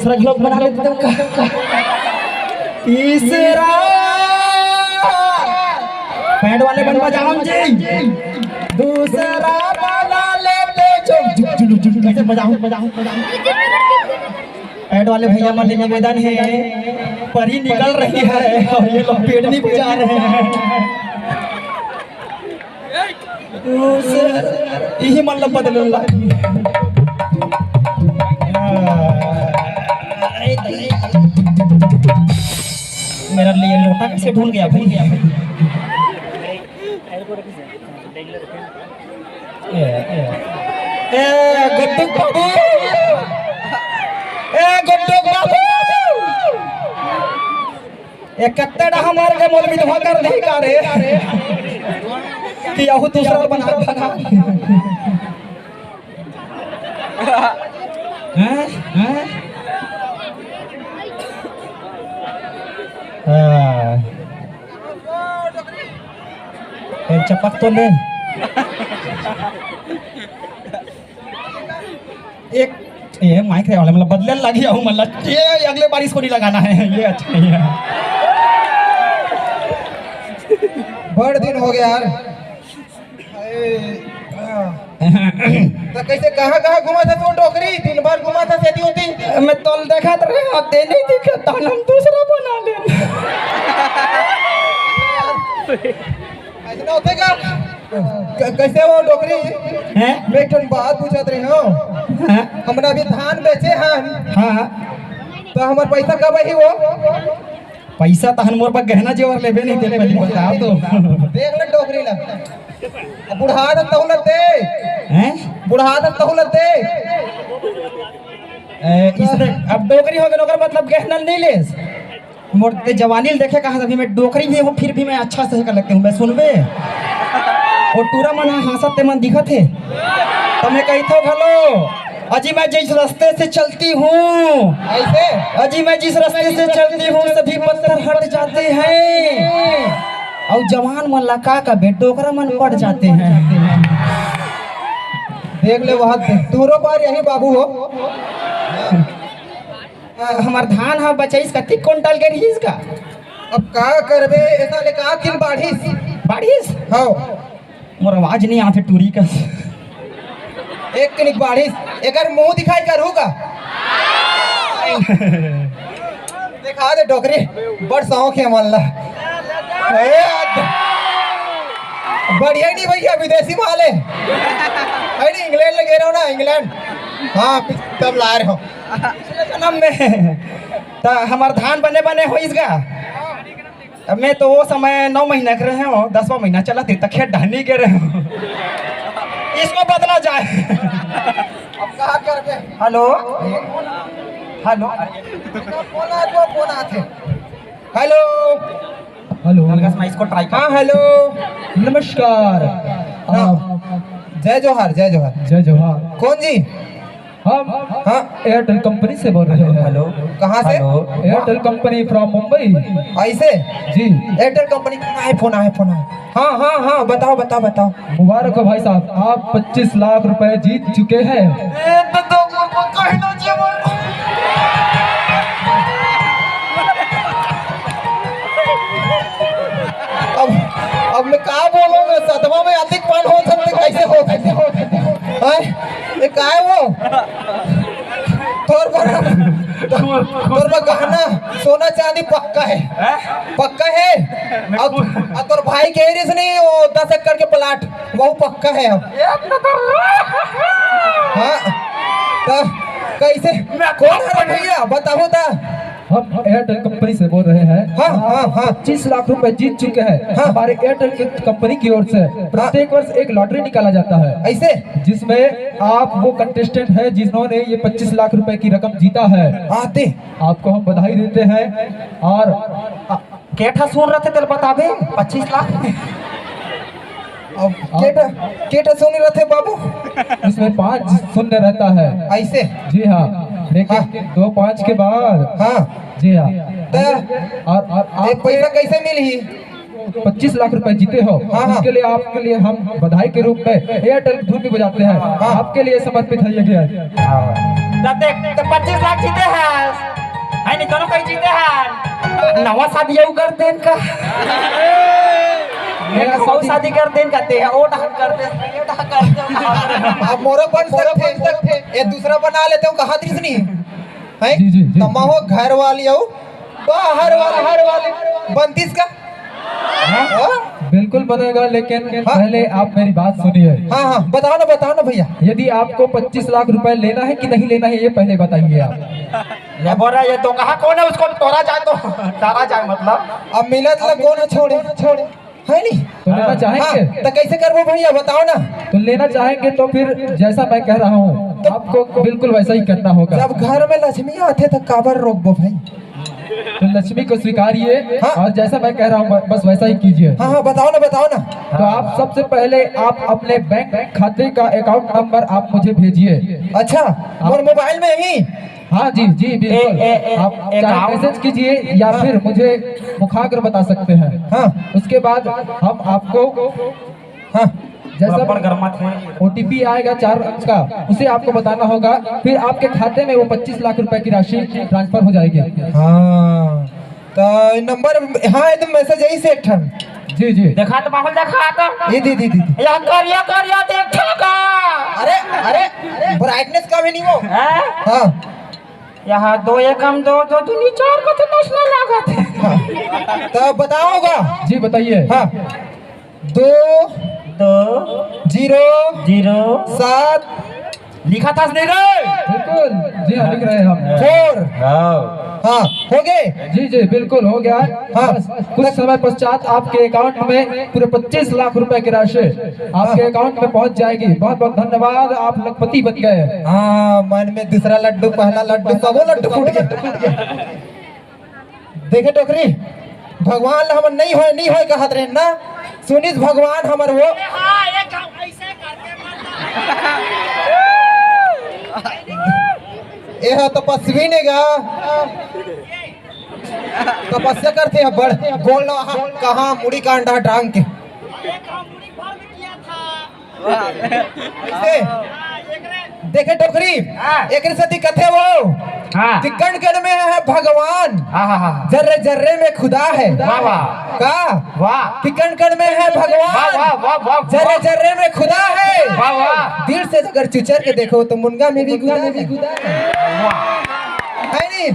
दूसरा ब्लॉग बना लेते हो। तीसरा पैंट वाले बन बजाओ जी। दूसरा बना लेते जो कैसे बजाऊं पैंट वाले भैया मन निवेदन है, परी निकल रही है और ये लोग पेड़ नहीं बजा रहे हैं। यही मतलब बदल मेरा लिए लोटा कैसे ढूंढ गया भाई। गुड्डू बाबू, गुड्डू बाबू, ये कत्ते डा हमारे के मोल विधवा कर नहीं करे कि यहू दूसरा बना बना। हैं चपक तो ले एक ये माइक वाला मतलब बदले लगी हूँ मतलब ये अगले बार इसको नहीं लगाना है। ये अच्छा नहीं है। बड़ दिन हो गया यार। तो कैसे कहाँ कहाँ घुमा था तो टोकरी 3 बार घुमा था सेती होती। मैं तोल देखा तो रहे होते नहीं दिखता हम दूसरा बना ले। ऐसा होते का कैसे वो डोकरी हैं? मैं एक बात पूछत रही हूँ। हमरा भी धान बेचे हैं। हाँ तो हमार पैसा कब आई वो? पैसा तो मोर पर गहना जेवर लेबे नहीं दे पहले बताओ तो। देख ले डोकरी ला बुढ़ा तहुलत दे हैं? बुढ़ा तहुलत दे। इसने अब डोकरी हो गया ओकर मतलब गहना नहीं ले मोर ते जवानी देखे कहा अभी मैं डोकरी भी हूँ फिर भी मैं अच्छा से कर लगती हूँ। मैं सुनबे और टूरा मन हंसते मन दिखत है तो मैं कही थो घलो अजी मैं जिस रास्ते से चलती हूँ ऐसे अजी मैं जिस रास्ते से चलती हूँ सभी पत्थर हट जाते हैं और जवान मन लका का डोकरा मन पड़ जाते हैं। देख ले वहाँ दूरो बार यही बाबू हो। हमार धान है बचाइस कति क्विंटल के रही इसका। अब का करबे ऐसा ले का किल बारिश हाँ मोर आवाज नहीं आते टूरी का। एक कनिक बारिश एकर मुंह दिखाई करूँगा। दिखा दे डोकरी बड़ शौक है मन ला। बढ़िया नहीं भैया विदेशी माल है। अरे इंग्लैंड लगे रहो ना इंग्लैंड। हाँ तब ला रहे हो जन्म में तो हमार धान बने बने हो इसका। अब मैं तो वो समय 9 महीना के रहे हो 10वां महीना चला थे तक खेत ढानी के रहे हो। इसको बदला जाए। अब कहा करबे। हेलो हेलो हेलो हेलो इसको ट्राई कर। हाँ हेलो नमस्कार। जय जोहार जय जोहार। जय जोहार। कौन जी? हम हाँ एयरटेल कंपनी से बोल रहे हैं। हेलो कहाँ से? Airtel company from Mumbai. ऐसे जी एयरटेल कंपनी का फोन आए हाँ हाँ हाँ बताओ बताओ बताओ। मुबारक हो भाई साहब, आप 25 लाख रुपए जीत चुके हैं। अब मैं कहा बोलूँगा सतवा में अधिक पान हो सकते कैसे हो ये का है वो तोर गहना सोना चांदी पक्का है और तोर भाई कह रही नहीं वो 10 एकड़ के प्लाट वो पक्का है। अब हाँ तो कैसे कौन है भैया बताओ ता। हम एयरटेल कंपनी से बोल रहे हैं। हाँ हाँ हाँ 25 लाख रुपए जीत चुके हैं। हाँ। हमारे एयरटेल कंपनी की ओर से प्रत्येक वर्ष एक लॉटरी निकाला जाता है ऐसे जिसमें आप वो कंटेस्टेंट है जिन्होंने ये 25 लाख रुपए की रकम जीता है। आते आपको हम बधाई देते हैं। और केठा सुन रहे थे तेरे बताबे 25 लाख अब केटा सोनी रहते बाबू इसमें 5 शून्य रहता है। ऐसे जी हाँ लेकिन 2 5 के बाद हाँ जी हाँ और आप पैसा कैसे मिली? 25 लाख रुपए जीते हो। हाँ, हाँ। उसके लिए आपके लिए हम बधाई के रूप में एयरटेल धूम भी बजाते हैं। आपके लिए समर्पित है ये गीत। तब देख तो 25 लाख जीते हैं है नहीं दोनों कहीं जीते हैं नवा शादी यू कर देन का मेरा सौ शादी कर देन कहते हैं ओ ढंग कर दे ये ढंग कर दे अब मोरो बन सकते ये दूसरा बना लेते हो कहा दृश्य नहीं है जी, जी, जी। तमाहो घर वाली हो बाहर वाले बनतीस का हाँ? बिल्कुल बनेगा, लेकिन पहले आप मेरी बात सुनिए। हाँ बताओ ना भैया। यदि आपको 25 लाख रुपए लेना है कि नहीं लेना है ये पहले बताइए आप। ये बोल रहा है ये तो कहा कौन है उसको तोड़ा जाए तो तारा जाए मतलब अब मिलत ला कौन छोड़े है नहीं तो लेना चाहेंगे तो कैसे करबो भैया बताओ ना। तो लेना चाहेंगे तो फिर जैसा मैं कह रहा हूँ आपको बिल्कुल वैसा ही करना होगा। जब घर में लक्ष्मी आते तो काबर रोकबो भाई। तो लक्ष्मी को स्वीकारिए हाँ? और जैसा मैं कह रहा हूँ बस वैसा ही कीजिए। हाँ बताओ ना। तो आप सबसे पहले आप अपने बैंक खाते का अकाउंट नंबर आप मुझे भेजिए। अच्छा और मोबाइल में ही हाँ जी बिल्कुल। आप चाहे मैसेज कीजिए या फिर मुझे मुखाग्र बता सकते हैं। हाँ उसके बाद हम आपको हाँ जैसा OTP आएगा 4 अंक का उसे आपको बताना होगा, फिर आपके खाते में वो 25 लाख रुपए की राशि ट्रांसफर हो जाएगी। हाँ तो नंबर हाँ एकदम मैसेज यही से एक जी देखा तो माहौल देखा तो ये दी या करिया देखा अरे ब्राइटनेस का भी नहीं वो हाँ यहाँ 2 एकम 2 2 2 4 का तो नेशनल लागत है। तो बताओगा जी बताइए। हाँ 2 2 0 0 7 लिखा था नहीं रे बिल्कुल जी हाँ लिख रहे हैं हम 4 हाँ हो गए जी बिल्कुल हो गया। हाँ। बस कुछ समय पश्चात आपके अकाउंट में पूरे 25 लाख रुपए की राशि आपके अकाउंट में पहुंच जाएगी। बहुत बहुत धन्यवाद, आप लखपति बन गए। हाँ मन में दूसरा लड्डू पहला लड्डू सबो लड्डू फूट गया। देखे टोकरी भगवान हमर नहीं होए कहत रहे ना सुनिस भगवान हमर वो यह तपस्वी ने गा तपस्या करते हैं बड़ गोल कहाँ मुड़ी का अंडा टांग के देखे टोकरी एक सती कथे वो कण कण में है भगवान जर्रे जर्रे में खुदा है कण कण में है भगवान जर्रे जर्रे में खुदा है दिल से अगर चुचर के देखो तो मुनगा में भी खुदा है नहीं।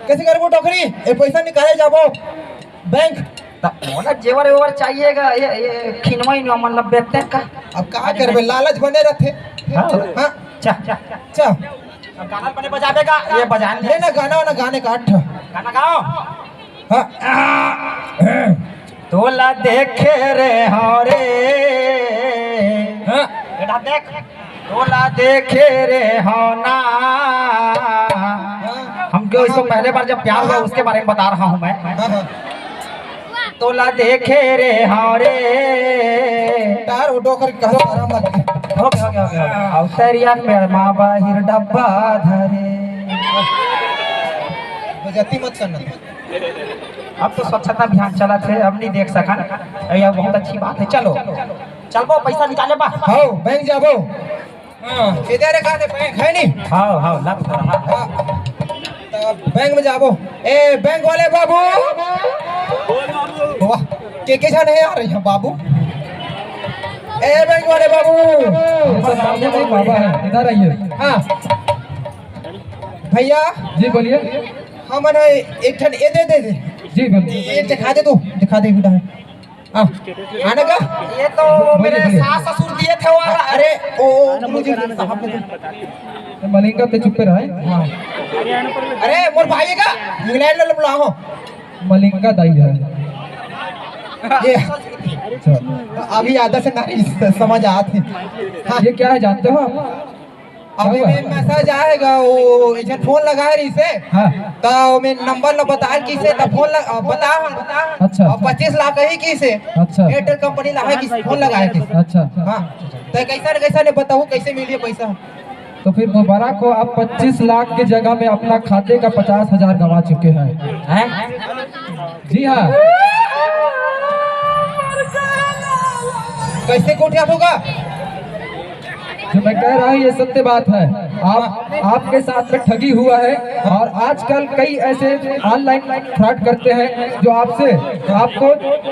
कैसे करबो टोकरी ये पैसा निकाले जाबो बैंक मोला जेवर वेवर चाहिएगा ये खिनवाई न मतलब बेचते का अब का करबे लालच बने रहते। हां चा गाना बने बजावेगा ये बजा ले ना गाने का गाना गाओ। हां तोला देखे रे हरे बेटा देख तोला देखे रे होना हमको इसको पहले बार जब प्यार हुआ उसके बारे में बता रहा हूँ मैं। तोला देखे रे हरे तार उठो कर कह आराम लगे हो गया अवसरिया मेरे माँ बाहिर डब्बा धरे बजाती मत करना। अब तो स्वच्छता अभियान चला थे अब नहीं देख सकन यह बहुत अच्छी बात है। चलो पैसा निकाले बा हाँ बैंक जाबो इधर का बैंक है नहीं। हाँ लग रहा तो बैंक में जाबो ए बैंक वाले बाबू वाह के जाने आ रही है बाबू ए बैंक वाले बाबू बाबा है इधर आइए। हाँ भैया जी बोलिए। हम एक ठन ए दे जी बोलिए। ये दिखा दे बेटा आने का ये तो मेरे सास ससुर दिए थे वाला। अरे ओ मलिंगा पे चुप रहा है। अरे मोर भाई का इंग्लैंड ले बुलाओ मलिंगा दाई है ये अभी आधा से नारी समझ आते। हाँ ये क्या है जानते हो आप? अभी में मैसेज आएगा वो इधर फोन लगाए रही से हाँ तो मैं नंबर ला बता किसे तो फोन बता अच्छा 25 लाख ही किसे अच्छा एयरटेल कंपनी ला है कि फोन लगाए किसे अच्छा हाँ तो कैसा ने बताऊं कैसे मिलिए पैसा। तो फिर मुबारक हो आप 25 लाख की जगह में अपना खाते का 50,000 गंवा चुके हैं। जी हाँ कैसे कोठिया होगा जो मैं कह रहा हूँ ये सत्य बात है। आपके साथ में ठगी हुआ है और आजकल कई ऐसे ऑनलाइन फ्रॉड करते हैं जो आपको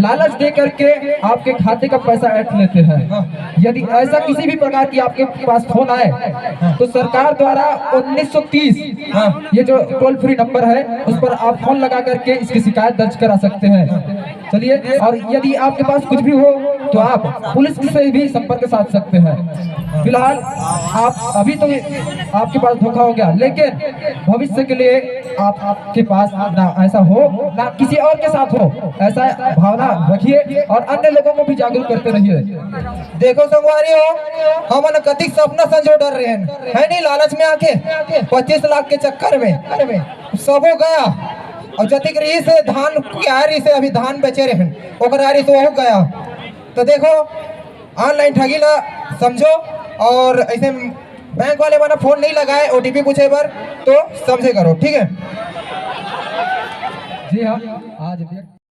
लालच दे करके आपके खाते का पैसा ऐंठ लेते हैं। यदि ऐसा किसी भी प्रकार की आपके पास फोन आए तो सरकार द्वारा 1930 ये जो टोल फ्री नंबर है उस पर आप फोन लगा करके इसकी शिकायत दर्ज करा सकते हैं। चलिए, और यदि आपके पास कुछ भी हो तो आप पुलिस से भी संपर्क साध सकते हैं। फिलहाल आप अभी तो आपके पास धोखा हो गया, लेकिन भविष्य के लिए आपके पास ना ऐसा हो ना किसी और के साथ हो, ऐसा भावना रखिए और अन्य लोगों को भी जागरूक करते रहिए। देखो संगवारी हो, हम कति सपना संजो डर रहे हैं नहीं लालच में आके 25 लाख के चक्कर में सब हो गया। और जतिक रही से धान की से अभी धान बेचे रहे ओकर आरी से वो गया। तो देखो ऑनलाइन ठगी ला समझो, और ऐसे बैंक वाले माना फोन नहीं लगाए OTP पूछे पर तो समझे करो, ठीक है। जी हाँ।